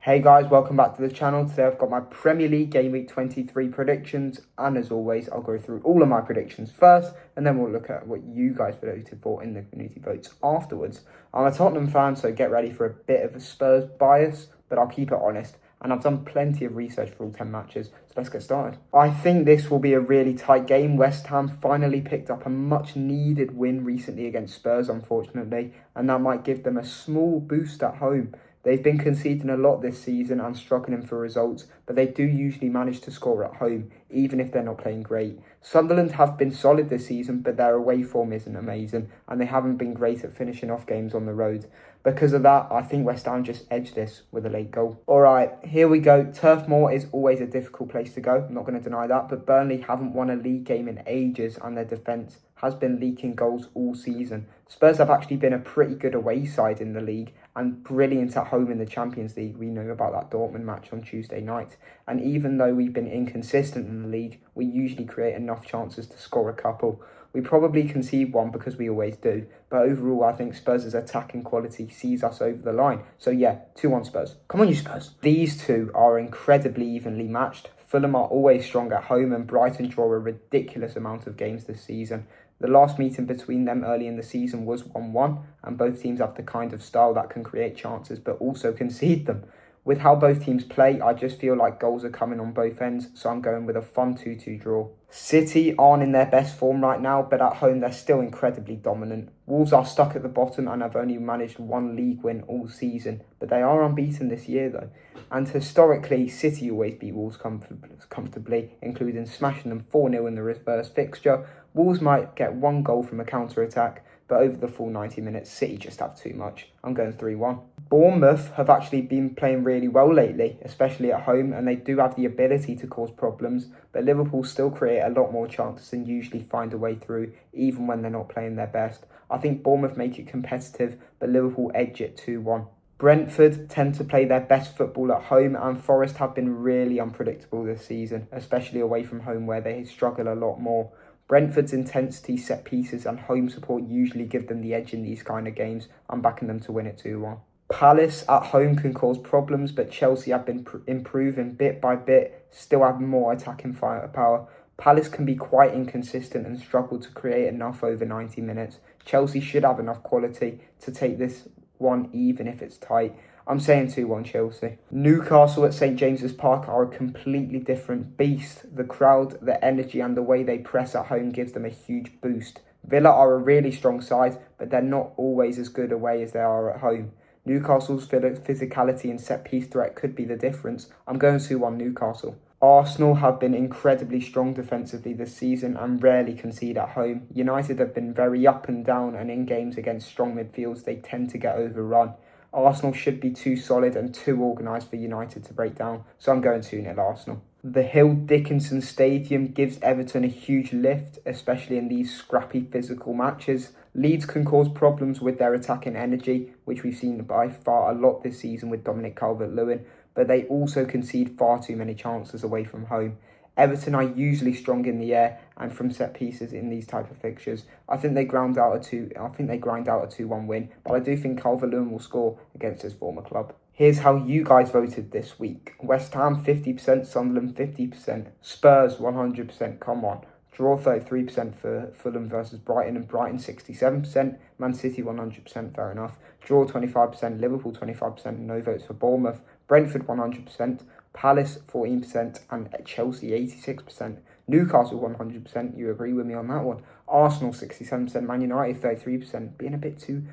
Hey guys, welcome back to the channel. Today I've got my Premier League Gameweek 23 predictions, and as always I'll go through all of my predictions first and then we'll look at what you guys voted for in the community votes afterwards. I'm a Tottenham fan, so get ready for a bit of a Spurs bias, but I'll keep it honest, and I've done plenty of research for all 10 matches, so let's get started. I think this will be a really tight game. West Ham finally picked up a much needed win recently against Spurs, unfortunately, and that might give them a small boost at home. They've been conceding a lot this season and struggling for results, but they do usually manage to score at home, even if they're not playing great. Sunderland have been solid this season, but their away form isn't amazing, and they haven't been great at finishing off games on the road. Because of that, I think West Ham just edged this with a late goal. Alright, here we go. Turf Moor is always a difficult place to go, I'm not going to deny that, but Burnley haven't won a league game in ages, and their defence has been leaking goals all season. Spurs have actually been a pretty good away side in the league and brilliant at home in the Champions League. We know about that Dortmund match on Tuesday night. And even though we've been inconsistent in the league, we usually create enough chances to score a couple. We probably concede one because we always do. But overall, I think Spurs' attacking quality sees us over the line. So yeah, 2-1 Spurs. Come on, you Spurs. These two are incredibly evenly matched. Fulham are always strong at home, and Brighton draw a ridiculous amount of games this season. The last meeting between them early in the season was 1-1, and both teams have the kind of style that can create chances but also concede them. With how both teams play, I just feel like goals are coming on both ends, so I'm going with a fun 2-2 draw. City aren't in their best form right now, but at home they're still incredibly dominant. Wolves are stuck at the bottom and have only managed one league win all season, but they are unbeaten this year though. And historically, City always beat Wolves comfortably, including smashing them 4-0 in the reverse fixture. Wolves might get one goal from a counter-attack, but over the full 90 minutes, City just have too much. I'm going 3-1. Bournemouth have actually been playing really well lately, especially at home, and they do have the ability to cause problems, but Liverpool still create a lot more chances and usually find a way through, even when they're not playing their best. I think Bournemouth make it competitive, but Liverpool edge it 2-1. Brentford tend to play their best football at home, and Forest have been really unpredictable this season, especially away from home where they struggle a lot more. Brentford's intensity, set pieces and home support usually give them the edge in these kind of games. I'm backing them to win it 2-1. Palace at home can cause problems, but Chelsea have been improving bit by bit, still have more attacking firepower. Palace can be quite inconsistent and struggle to create enough over 90 minutes. Chelsea should have enough quality to take this one even if it's tight. I'm saying 2-1 Chelsea. Newcastle at St James's Park are a completely different beast. The crowd, the energy and the way they press at home gives them a huge boost. Villa are a really strong side, but they're not always as good away as they are at home. Newcastle's physicality and set-piece threat could be the difference. I'm going 2-1 Newcastle. Arsenal have been incredibly strong defensively this season and rarely concede at home. United have been very up and down, and in games against strong midfields they tend to get overrun. Arsenal should be too solid and too organised for United to break down, so I'm going 2-0 Arsenal. The Hill Dickinson Stadium gives Everton a huge lift, especially in these scrappy physical matches. Leeds can cause problems with their attacking energy, which we've seen by far a lot this season with Dominic Calvert-Lewin, but they also concede far too many chances away from home. Everton are usually strong in the air and from set pieces in these type of fixtures. I think they grind out a 2-1 win, but I do think Calvert-Lewin will score against his former club. Here's how you guys voted this week. West Ham 50%, Sunderland 50%, Spurs 100%, come on. Draw 33% for Fulham versus Brighton, and Brighton 67%, Man City 100%, fair enough. Draw 25%, Liverpool 25%, no votes for Bournemouth, Brentford 100%, Palace 14% and Chelsea 86%. Newcastle 100%, you agree with me on that one. Arsenal 67%, Man United 33%, being a bit too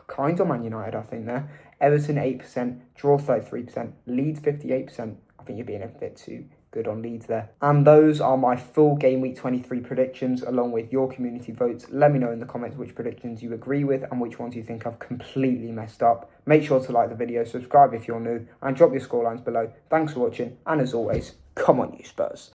kind on Man United I think there. Everton 8%, draw 33%, Leeds 58%, I think you're being a bit too good on Leeds there. And those are my full Game Week 23 predictions along with your community votes. Let me know in the comments which predictions you agree with and which ones you think I've completely messed up. Make sure to like the video, subscribe if you're new, and drop your scorelines below. Thanks for watching, and as always, come on you Spurs.